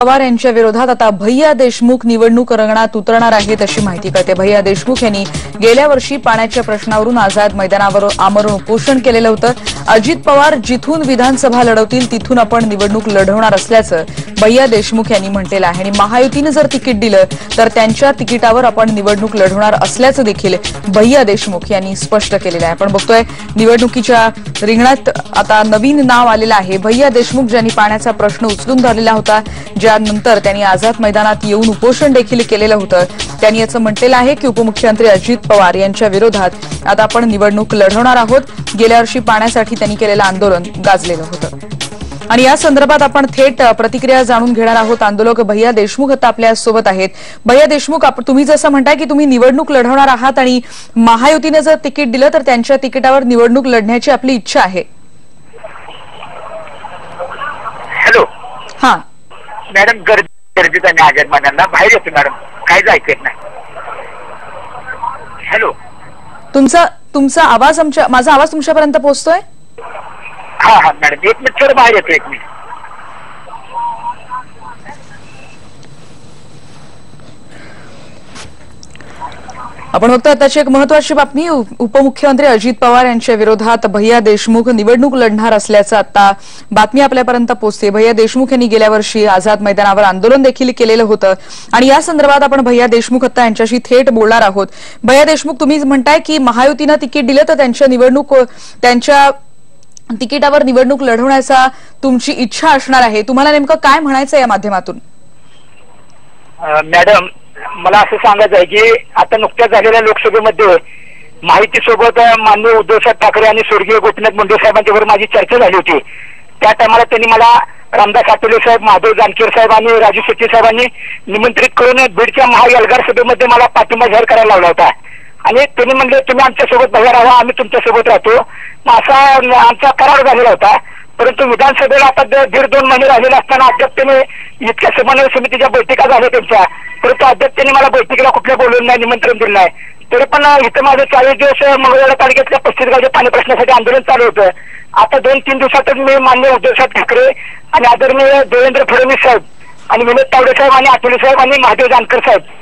पवार यांच्या विरोधात आता भैया देशमुख निवडणूक रिंगणात उतरणार आहेत अशी माहिती कळते। भैया देशमुख यांनी गेल्या वर्षी पाण्याच्या प्रश्नावरून आझाद मैदानावर आमरण उपोषण केलेलं होतं। अजित पवार जिथून विधानसभा लढवतील तिथून आपण निवडणूक लढवणार असल्याचं भैया देशमुख यांनी म्हटलेलं आहे आणि महायुतीने जर तिकीट दिलं तर त्यांच्या तिकिटावर आपण निवडणूक लढवणार असल्याचं देखील भैया देशमुख यांनी स्पष्ट केलेलं आहे। आपण बघतोय निवडणुकीच्या रिंगणात आता नवीन नाव आलेलं आहे। भैया देशमुख ज्यांनी पाण्याचा प्रश्न उचलून धरलेला होता, ज्यानंतर त्यांनी आझाद मैदानात येऊन उपोषण देखील केलेलं होतं। त्यांनी असं म्हटलेलं आहे की उपमुख्यमंत्री अजित पवार यांच्या विरोधात आता आपण निवडणूक लढवणार आहोत। गेल्या वर्षी पाण्यासाठी त्यांनी केलेलं आंदोलन गाजलेलं होतं आणि या संदर्भात आपण थेट प्रतिक्रिया जाणून घेणार आहोत। आंदोलक भैया देशमुख आता आपल्या सोबत आहेत। भैया देशमुख, तुम्ही जसं म्हणताय की तुम्ही निवडणूक लढवणार आहात आणि महायुतीने जर तिकीट दिलं तर त्यांच्या तिकिटावर निवडणूक लढण्याची आपली इच्छा आहे। हॅलो, हां मॅडम, गर्दीत आहे आझाद मैदानाला, बाहेर येतो मॅडम, काहीच ऐकत नाही। हॅलो, तुमचा आवाज माझा आवाज तुमच्यापर्यंत पोहोचतोय? हा हा मॅडम, एक मिनिट सर, बाहेर येतो, एक मिनिट। आपण बघतो आताची एक महत्वाची बातमी। उपमुख्यमंत्री अजित पवार यांच्या विरोधात भैया देशमुख निवडणूक लढणार असल्याचं आता बातमी आपल्यापर्यंत पोहोचते। भैया देशमुख यांनी गेल्या वर्षी आझाद मैदानावर आंदोलन देखील केलेलं होतं आणि या संदर्भात आपण भैया देशमुख आता यांच्याशी थेट बोलणार आहोत। भैया देशमुख, तुम्ही म्हणताय की महायुतीनं तिकीट दिलं तर त्यांच्या तिकिटावर निवडणूक लढवण्याचा तुमची इच्छा असणार आहे। तुम्हाला नेमकं काय म्हणायचं या माध्यमातून? मॅडम, मला असं सांगायचं आहे की आता नुकत्याच झालेल्या लोकसभेमध्ये माहितीसोबत माननीय उद्धवसाहेब ठाकरे आणि स्वर्गीय गोपीनाथ मुंडे साहेबांच्यावर माझी चर्चा झाली होती। त्या टायमाला त्यांनी मला रामदास आठवले साहेब, महादेव जानकर साहेब आणि राजू शेट्टी साहेबांनी निमंत्रित करून बीडच्या महाएल्गार सभेमध्ये मला पाठिंबा जाहीर करायला लावला होता आणि त्यांनी म्हणले तुम्ही आमच्यासोबत बाहेर राहा, आम्ही तुमच्यासोबत राहतो। असा आमचा करार झालेला होता। परंतु विधानसभेला आता 1.5-2 महिने राहिलेले असताना अद्याप त्यांनी इतक्या समन्वय समितीच्या बैठका झाल्या त्यांच्या, परंतु अद्याप त्यांनी मला बैठकीला कुठल्या बोलवलं नाही, निमंत्रण दिलं नाही। तरी पण इथं माझं 40 दिवस मंगळवेढा तालुक्यातल्या 35 गावच्या पाणी प्रश्नासाठी आंदोलन चालू होतं। आता 2-3 दिवसातच मी माननीय उद्धवसाहेब ठाकरे आणि आदरणीय देवेंद्र फडणवीस साहेब आणि विनोद तावडे साहेब आणि आठवले साहेब आणि महादेव जानकर साहेब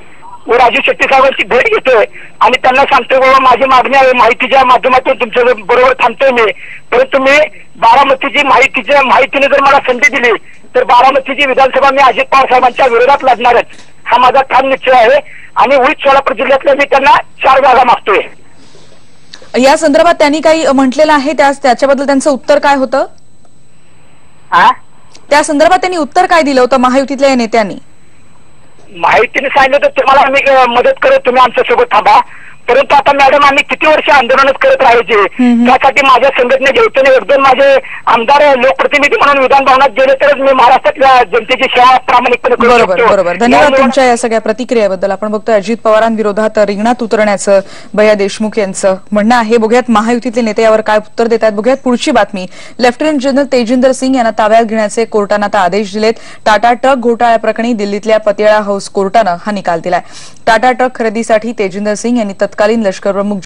व राजू शेट्टी साहेबांची भेट घेतोय आणि त्यांना सांगतोय बाबा माझी मागणी आहे, माहितीच्या माध्यमातून तुमच्या बरोबर थांबतोय मी। परंतु मी माहितीने जर मला संधी दिली तर बारामतीची विधानसभा मी अजित पवार साहेबांच्या विरोधात लढणारच, हा माझा ठाम निश्चय आहे आणि उच्च सोलापूर जिल्ह्यातल्या मी त्यांना 4 जागा मागतोय। या संदर्भात त्यांनी काही म्हटलेलं आहे, त्याच्याबद्दल त्यांचं उत्तर काय होतं? त्या संदर्भात त्यांनी उत्तर काय दिलं होतं महायुतीतल्या नेत्यांनी? माहितीने सांगितलं तर तुम्हाला आम्ही मदत करत, तुम्ही आमच्यासोबत थांबा। परंतु आता मॅडम, आम्ही किती वर्ष आंदोलनच करत राहायचे, त्यासाठी माझ्या संघटने घेऊन 1-2 माझे आमदार लोकप्रतिनिधी म्हणून विधान भवनात गेले तरच मी महाराष्ट्रातल्या जनतेची सेवा प्रामाणिकपणे करू शकतो। बरोबर, धन्यवाद तुमच्या या सगळ्या प्रतिक्रियेबद्दल। आपण बघतोय अजित पवारांविरोधात रिंगणात उतरण्याचं भैया देशमुख यांचं म्हणणं आहे। बघूयात महायुतीतले नेते यावर काय उत्तर देतात। बघूयात पुढची बातमी। लेफ्टनंट जनरल तेजिंदर सिंग यांना ताब्यात घेण्याचे कोर्टानं आता आदेश दिलेत। टाटा ट्रक घोटाळ्याप्रकरणी दिल्लीतल्या पतियाळा हाऊस कोर्टानं हा निकाल दिलाय। टाटा ट्रक खरेदीसाठी तेजिंदर सिंग यांनी तत्कालीन लष्कर प्रमुख